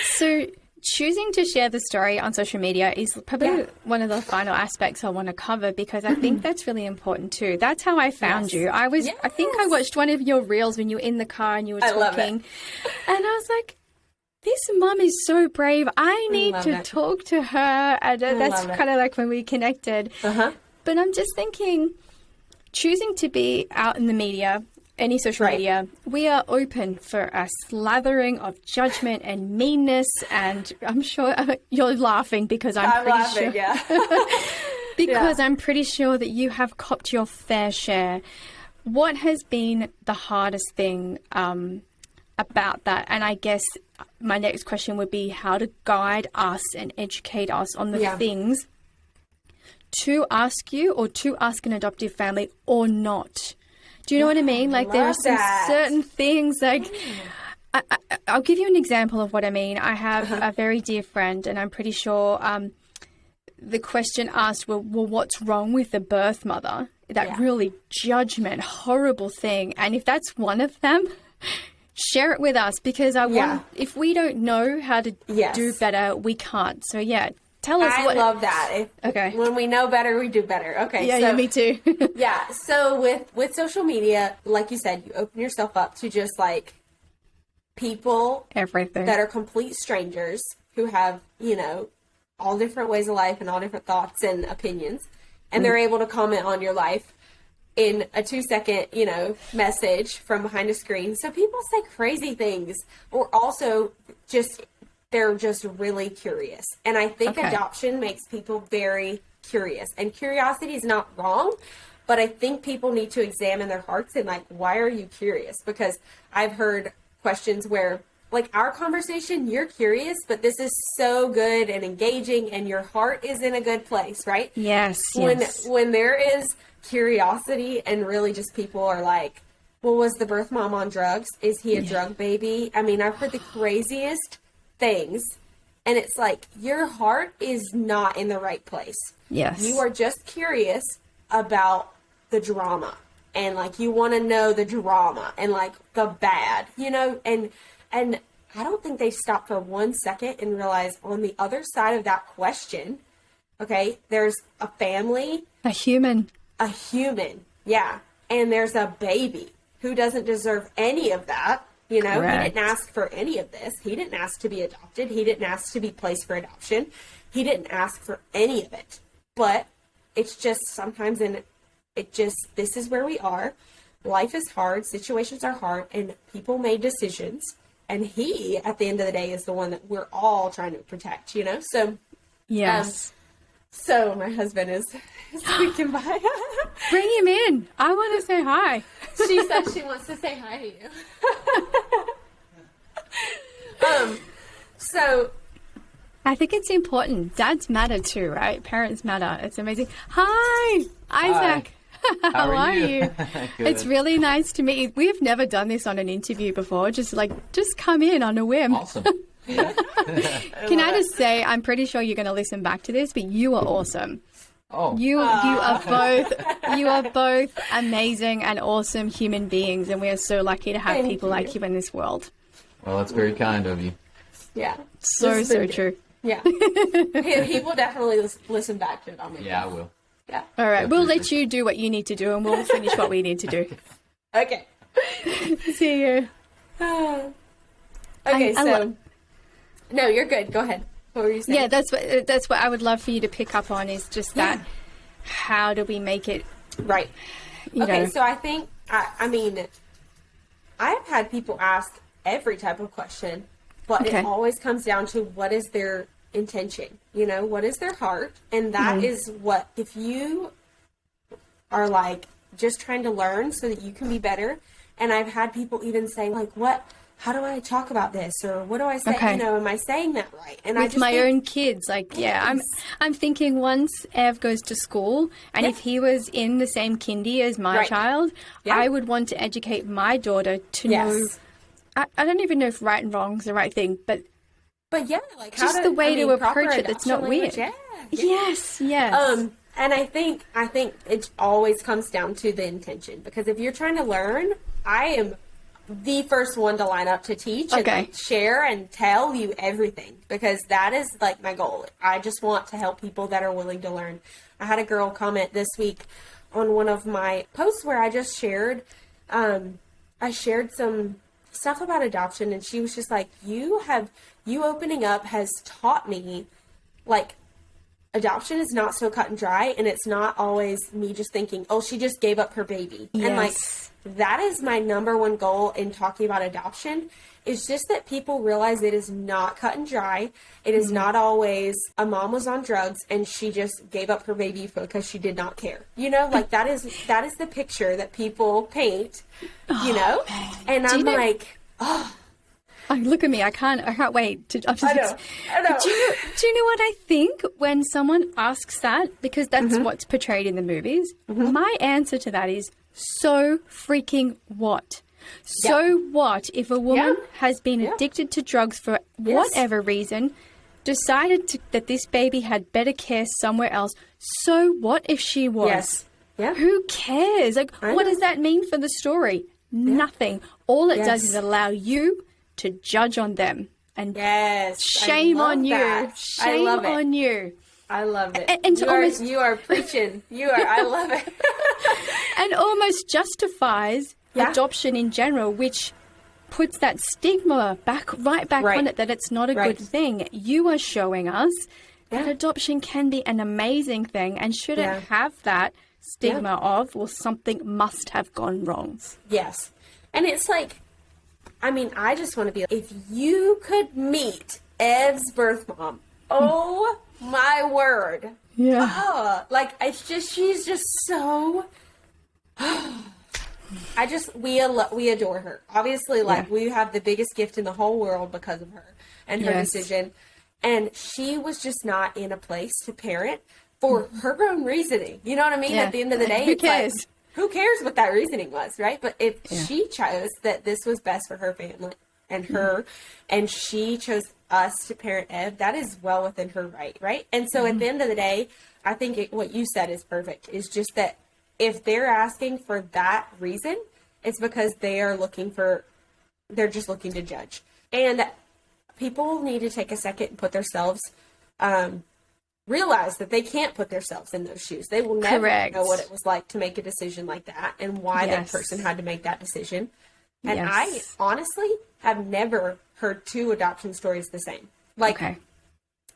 So choosing to share the story on social media is probably one of the final aspects I want to cover, because I think that's really important too. That's how I found you. I think I watched one of your reels when you were in the car and you were talking, and I was like, this mum is so brave. I need to talk to her. And that's kind of like when we connected. But I'm just thinking, choosing to be out in the media, any social media, we are open for a slathering of judgment and meanness. And I'm sure you're laughing because I'm pretty sure. Because I'm pretty sure that you have copped your fair share. What has been the hardest thing about that? And I guess my next question would be how to guide us and educate us on the things to ask you, or to ask an adoptive family, or not. Do you know what I mean? Like, there are some certain things, like, I'll give you an example of what I mean. I have a very dear friend, and I'm pretty sure the question asked, well, what's wrong with the birth mother? That really judgment, horrible thing. And if that's one of them, share it with us, because I want, if we don't know how to do better, we can't. So tell us. I love that. When we know better, we do better. Okay. Yeah, me too. So with social media, like you said, you open yourself up to just like people, everything, that are complete strangers who have, you know, all different ways of life and all different thoughts and opinions, and they're able to comment on your life in a 2-second, you know, message from behind a screen. So people say crazy things, or also they're just really curious. And I think adoption makes people very curious, and curiosity is not wrong, but I think people need to examine their hearts and like, why are you curious? Because I've heard questions where, like, our conversation, you're curious, but this is so good and engaging, and your heart is in a good place, right? Yes. When there is curiosity, and really just people are like, well, was the birth mom on drugs? Is he a drug baby? I mean, I've heard the craziest things, and it's like, your heart is not in the right place. Yes. You are just curious about the drama, and like, you want to know the drama and like the bad, you know, and I don't think they stop for 1 second and realize on the other side of that question, okay, there's a family, a human, and there's a baby who doesn't deserve any of that. You know, He didn't ask for any of this. He didn't ask to be adopted. He didn't ask to be placed for adoption. He didn't ask for any of it. But it's just sometimes this is where we are. Life is hard. Situations are hard. And people made decisions. And he, at the end of the day, is the one that we're all trying to protect, you know? So, so my husband is speaking by. Bring him in. I want to say hi. She said she wants to say hi to you. So I think it's important. Dads matter too, right? Parents matter. It's amazing. Hi, Isaac. Hi. How are you? It's really nice to meet you. We've never done this on an interview before. Just come in on a whim. Awesome. Yeah. Can I just say, I'm pretty sure you're going to listen back to this, but you are awesome. Oh. You are both amazing and awesome human beings, and we are so lucky to have people like you in this world. Well, that's very kind of you. Yeah. So true. Yeah. He will definitely listen back to it on me. Yeah, I will. Yeah. All right. We'll let you do what you need to do, and we'll finish what we need to do. Okay. See you. Okay, no, you're good. Go ahead. What were you saying? Yeah, that's what I would love for you to pick up on, is just that. How do we make it right? You know. So I think, I mean, I've had people ask every type of question, but it always comes down to what is their intention, you know, what is their heart? And that is what, if you are like just trying to learn so that you can be better. And I've had people even say like, how do I talk about this? Or what do I say? Okay. You know, am I saying that right? And with my own kids, like, I'm thinking once Ev goes to school, and if he was in the same kindy as my child, I would want to educate my daughter to know. I don't even know if right and wrong is the right thing, but yeah, like just the way to approach it that's not weird. Yes. And I think it always comes down to the intention, because if you're trying to learn, I am the first one to line up to teach and like, share and tell you everything, because that is like my goal. I just want to help people that are willing to learn. I had a girl comment this week on one of my posts where I just shared, I shared some stuff about adoption, and she was just like, you opening up has taught me, like, adoption is not so cut and dry, and it's not always me just thinking, oh, she just gave up her baby. And like, that is my number one goal in talking about adoption, is just that people realize it is not cut and dry. It is not always a mom was on drugs and she just gave up her baby because she did not care. You know, like that is the picture that people paint, you know? And I'm like, oh, look at me. I can't wait to. I know. Do you know what I think when someone asks that? Because that's what's portrayed in the movies. My answer to that is, so freaking what? So what if a woman has been addicted to drugs for whatever reason, decided that this baby had better care somewhere else? So what if she was? Who cares? Like, what does that mean for the story? Nothing. All it does is allow you to judge on them. And shame on you. Shame on you. I love it. And you are preaching. I love it. And almost justifies adoption in general, which puts that stigma right back on it, that it's not a good thing. You are showing us that adoption can be an amazing thing and shouldn't have that stigma of, well, something must have gone wrong. Yes. And it's like, I mean, I just want to be, if you could meet Ev's birth mom, oh my word. Yeah. Oh, like, it's just, she's just so, we adore her. Obviously, like, we have the biggest gift in the whole world because of her and her decision. And she was just not in a place to parent for her own reasoning. You know what I mean? At the end of the day, who cares? Like, who cares what that reasoning was, right? But if she chose that this was best for her family and her, and she chose us to parent Ev, that is well within her right? And so at the end of the day, I think what you said is perfect, is just that if they're asking for that reason, it's because they're just looking to judge. And people need to take a second and put themselves, realize that they can't put themselves in those shoes. They will never know what it was like to make a decision like that and why that person had to make that decision. And I honestly have never heard two adoption stories the same. Like,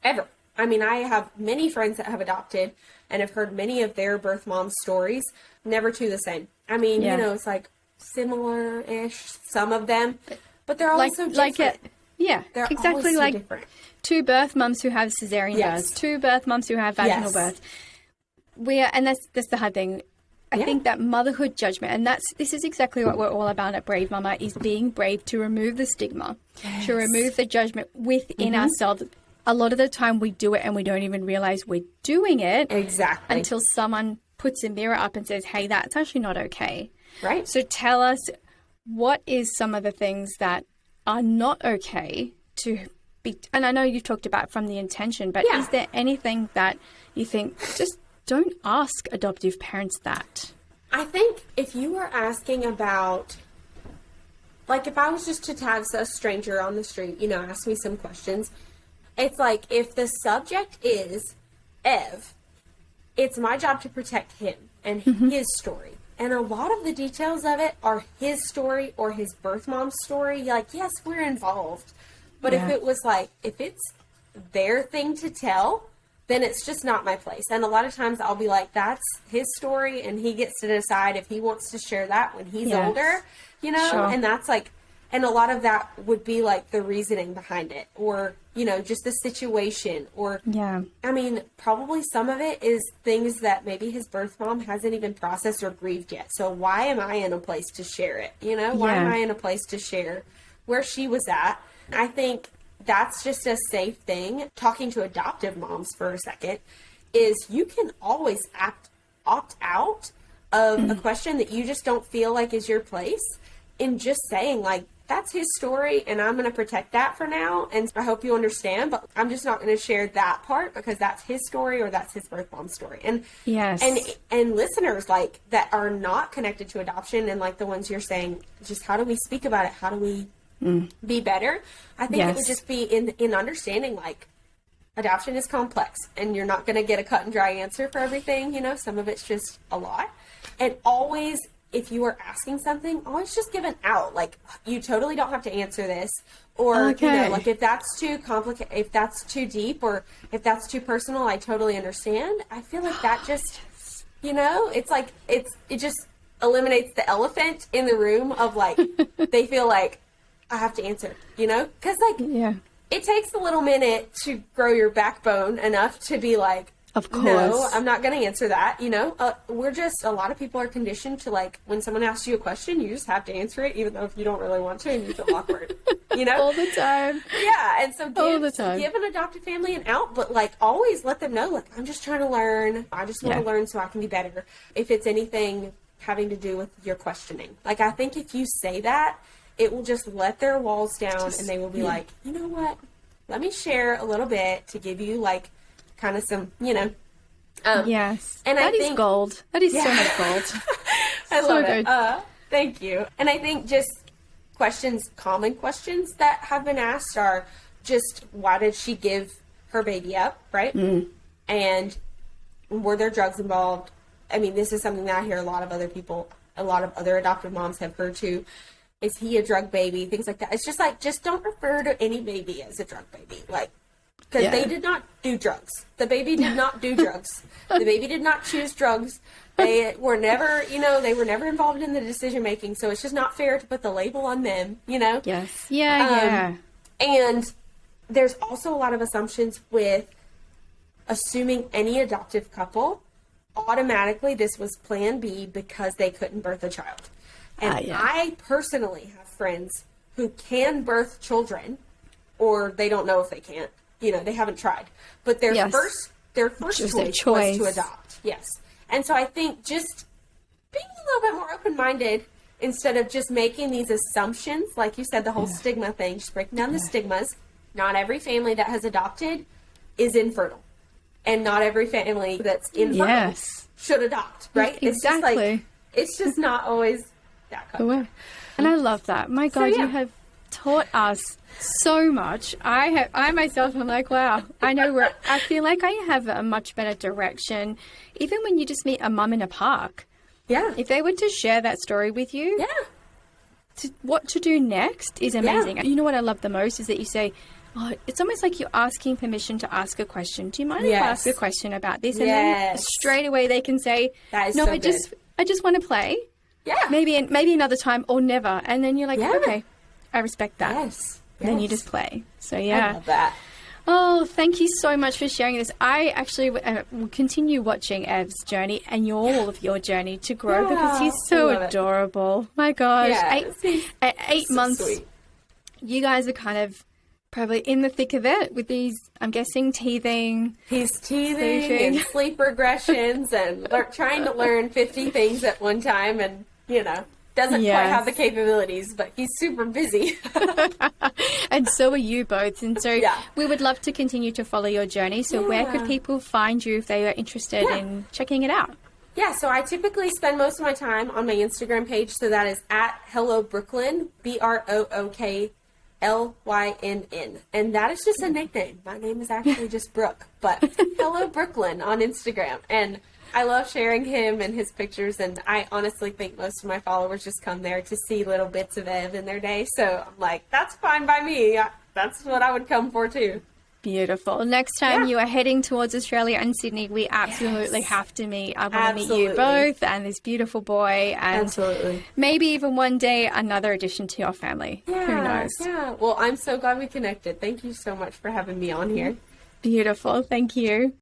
ever. I mean, I have many friends that have adopted and have heard many of their birth mom stories, never two the same. I mean, you know, it's like similar-ish, some of them, but they're all so different. They're exactly so like different. Two birth mums who have cesarean births, two birth mums who have vaginal births. And that's the hard thing. I think that motherhood judgment, and this is exactly what we're all about at Brave Mama, is being brave to remove the stigma, to remove the judgment within ourselves. A lot of the time we do it and we don't even realize we're doing it. Exactly. Until someone puts a mirror up and says, hey, that's actually not okay. Right. So tell us, what is some of the things that are not okay to be, and I know you've talked about from the intention, but is there anything that you think, just don't ask adoptive parents that? I think if you were asking about, like, if I was just to tag a stranger on the street, you know, ask me some questions, it's like, if the subject is Ev, it's my job to protect him and his story. And a lot of the details of it are his story or his birth mom's story. Like, yes, we're involved. But if it was like, if it's their thing to tell, then it's just not my place. And a lot of times I'll be like, that's his story and he gets to decide if he wants to share that when he's older, you know? Sure. And that's like, and a lot of that would be like the reasoning behind it, or, you know, just the situation, or, I mean, probably some of it is things that maybe his birth mom hasn't even processed or grieved yet. So why am I in a place to share it? You know, why am I in a place to share where she was at. I think that's just a safe thing. Talking to adoptive moms for a second is you can always opt out of a question that you just don't feel like is your place, in just saying like, that's his story and I'm going to protect that for now. And I hope you understand, but I'm just not going to share that part because that's his story or that's his birth mom's story. And yes. And listeners like that are not connected to adoption and like the ones you're saying, just how do we speak about it? How do we be better? I think it would just be in understanding like adoption is complex and you're not going to get a cut and dry answer for everything. You know, some of it's just a lot. And always, if you are asking something, always just give an out. Like, you totally don't have to answer this. Or, you know, like if that's too complicated, if that's too deep, or if that's too personal, I totally understand. I feel like that just, you know, it's like, it just eliminates the elephant in the room of like, they feel like, I have to answer, you know? Because like, it takes a little minute to grow your backbone enough to be like, of course. No, I'm not going to answer that. You know, a lot of people are conditioned to like, when someone asks you a question, you just have to answer it, even though if you don't really want to and you feel awkward, you know? All the time. Yeah. And so give an adopted family an out, but like always let them know, like, I'm just trying to learn. I just want to learn so I can be better. If it's anything having to do with your questioning. Like, I think if you say that, it will just let their walls down and they will be like, you know what? Let me share a little bit to give you like, kind of some, you know. Yes. And that is gold. That is so much gold. I love it. Thank you. And I think just common questions that have been asked are just, why did she give her baby up, right? And were there drugs involved? I mean, this is something that I hear a lot of other adoptive moms have heard too. Is he a drug baby? Things like that. It's just like, just don't refer to any baby as a drug baby. Like, because they did not do drugs. The baby did not do drugs. The baby did not choose drugs. They were never, you know, they were never involved in the decision making. So it's just not fair to put the label on them, you know? Yes. Yeah. And there's also a lot of assumptions with assuming any adoptive couple, automatically this was plan B because they couldn't birth a child. And I personally have friends who can birth children, or they don't know if they can't. You know, they haven't tried, but their first choice was to adopt. Yes. And so I think just being a little bit more open-minded instead of just making these assumptions, like you said, the whole stigma thing, just breaking down the stigmas. Not every family that has adopted is infertile, and not every family that's infertile should adopt, right? Exactly. It's just like, it's just not always that covered. And I love that. My God, you have taught us so much. I myself am like, wow, I feel like I have a much better direction. Even when you just meet a mum in a park. Yeah. If they were to share that story with you. Yeah. What to do next is amazing. You know what I love the most is that you say, oh, it's almost like you're asking permission to ask a question. Do you mind if I ask a question about this? And then straight away they can say, no, I just want to play. Yeah. Maybe another time or never. And then you're like, okay, I respect that. Yes. Then you just play. So I love that. Oh, thank you so much for sharing this. I actually will continue watching Ev's journey and all of your journey to grow because he's so adorable. My gosh. At 8 months, sweet. You guys are kind of probably in the thick of it with these, I'm guessing, teething. He's teething and sleep regressions and trying to learn 50 things at one time and, you know. Doesn't quite have the capabilities, but he's super busy. And so are you both. And so we would love to continue to follow your journey. So where could people find you if they are interested in checking it out? Yeah, so I typically spend most of my time on my Instagram page. So that is at Hello Brooklyn, BROOKLYNN. And that is just a nickname. My name is actually just Brooke, but Hello Brooklyn on Instagram. And I love sharing him and his pictures, and I honestly think most of my followers just come there to see little bits of Ev in their day. So I'm like, that's fine by me. That's what I would come for too. Beautiful. Next time you are heading towards Australia and Sydney, we absolutely have to meet. I want to meet you both and this beautiful boy, and maybe even one day another addition to your family. Who knows? Yeah. Well, I'm so glad we connected. Thank you so much for having me on here. Beautiful. Thank you.